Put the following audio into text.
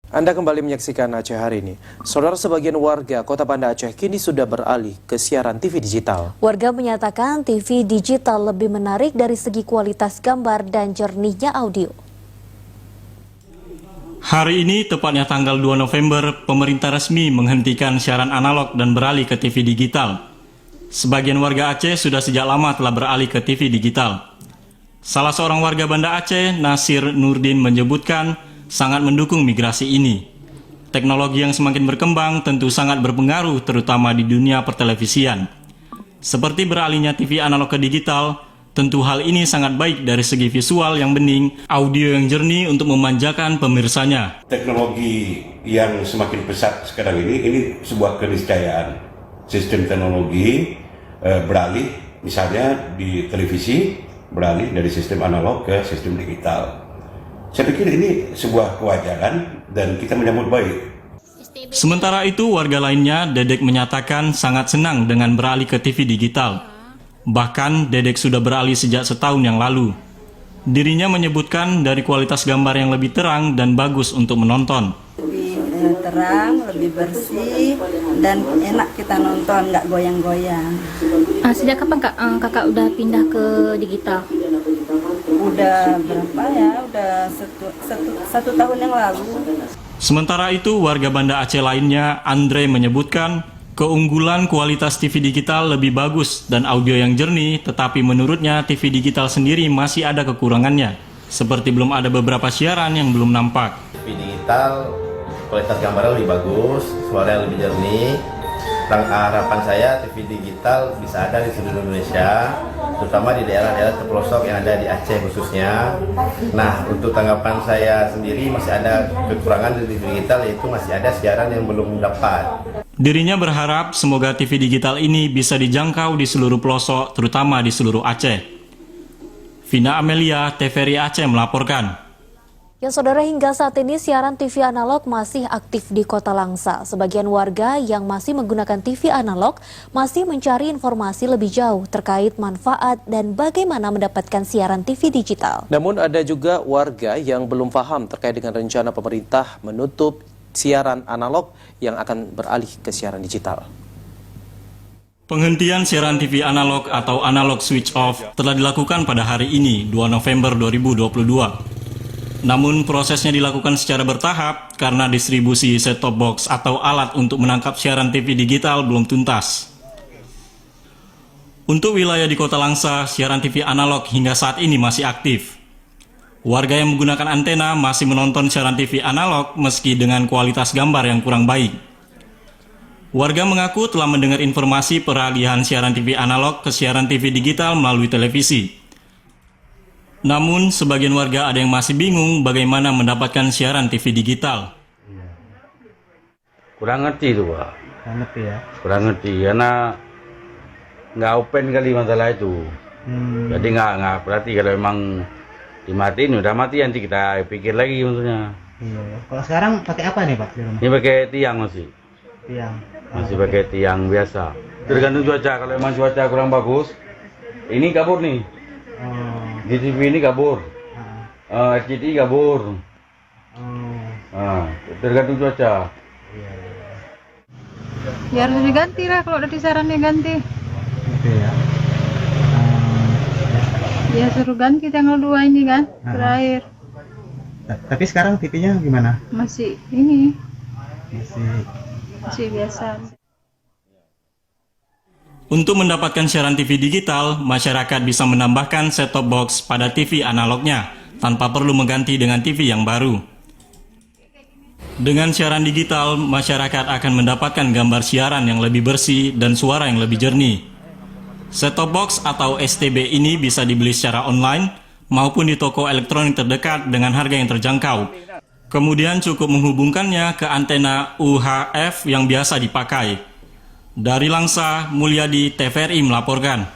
Anda kembali menyaksikan Aceh Hari Ini. Saudara, sebagian warga Kota Banda Aceh kini sudah beralih ke siaran TV digital. Warga menyatakan TV digital lebih menarik dari segi kualitas gambar dan jernihnya audio. Hari ini, tepatnya tanggal 2 November, pemerintah resmi menghentikan siaran analog dan beralih ke TV digital. Sebagian warga Aceh sudah sejak lama telah beralih ke TV digital. Salah seorang warga Banda Aceh, Nasir Nurdin, menyebutkan sangat mendukung migrasi ini. Teknologi yang semakin berkembang tentu sangat berpengaruh terutama di dunia pertelevisian. Seperti beralihnya TV analog ke digital, tentu hal ini sangat baik dari segi visual yang bening, audio yang jernih untuk memanjakan pemirsanya. Teknologi yang semakin pesat sekarang ini sebuah keniscayaan. Sistem teknologi beralih, misalnya di televisi, beralih dari sistem analog ke sistem digital. Saya pikir ini sebuah kewajaran dan kita menyambut baik. Sementara itu, warga lainnya, Dedek, menyatakan sangat senang dengan beralih ke TV digital. Bahkan, Dedek sudah beralih sejak setahun yang lalu. Dirinya menyebutkan dari kualitas gambar yang lebih terang dan bagus untuk menonton. Lebih terang, lebih bersih, dan enak kita nonton, nggak goyang-goyang. Sejak kapan kakak udah pindah ke digital? Udah berapa ya? Udah satu tahun yang lalu. Sementara itu, warga Banda Aceh lainnya, Andre, menyebutkan keunggulan kualitas TV digital lebih bagus dan audio yang jernih, tetapi menurutnya TV digital sendiri masih ada kekurangannya, seperti belum ada beberapa siaran yang belum nampak. TV digital kualitas gambarnya lebih bagus, suaranya lebih jernih. Harapan saya TV digital bisa ada di seluruh Indonesia, terutama di daerah-daerah terpelosok yang ada di Aceh khususnya. Nah, untuk tanggapan saya sendiri masih ada kekurangan di TV digital, yaitu masih ada siaran yang belum dapat. Dirinya berharap semoga TV digital ini bisa dijangkau di seluruh pelosok, terutama di seluruh Aceh. Vina Amelia, TVRI Aceh melaporkan. Ya saudara, hingga saat ini siaran TV analog masih aktif di Kota Langsa. Sebagian warga yang masih menggunakan TV analog masih mencari informasi lebih jauh terkait manfaat dan bagaimana mendapatkan siaran TV digital. Namun ada juga warga yang belum paham terkait dengan rencana pemerintah menutup siaran analog yang akan beralih ke siaran digital. Penghentian siaran TV analog atau analog switch off telah dilakukan pada hari ini, 2 November 2022. Namun prosesnya dilakukan secara bertahap karena distribusi set-top box atau alat untuk menangkap siaran TV digital belum tuntas. Untuk wilayah di Kota Langsa, siaran TV analog hingga saat ini masih aktif. Warga yang menggunakan antena masih menonton siaran TV analog meski dengan kualitas gambar yang kurang baik. Warga mengaku telah mendengar informasi peralihan siaran TV analog ke siaran TV digital melalui televisi. Namun, sebagian warga ada yang masih bingung bagaimana mendapatkan siaran TV digital. Kurang ngerti itu, Pak. Kurang ngerti ya? Kurang ngerti, karena nggak open kali masalah itu. Jadi nggak berarti kalau emang dimatiin, udah mati, nanti kita pikir lagi maksudnya. Iya. Kalau sekarang pakai apa nih, Pak? Ini pakai tiang masih. Tiang. Masih pakai tiang biasa. Tergantung cuaca, kalau emang cuaca kurang bagus, ini kabur nih. GTV ini kabur, RCTI kabur, tergantung cuaca. Ya harus diganti lah, kalau udah disaran diganti. Gitu ya. Ya suruh ganti tanggal 2 ini kan, terakhir. Tapi sekarang TV-nya gimana? Masih ini, Masih biasa. Untuk mendapatkan siaran TV digital, masyarakat bisa menambahkan set-top box pada TV analognya tanpa perlu mengganti dengan TV yang baru. Dengan siaran digital, masyarakat akan mendapatkan gambar siaran yang lebih bersih dan suara yang lebih jernih. Set-top box atau STB ini bisa dibeli secara online maupun di toko elektronik terdekat dengan harga yang terjangkau. Kemudian cukup menghubungkannya ke antena UHF yang biasa dipakai. Dari Langsa, Mulyadi, TVRI melaporkan.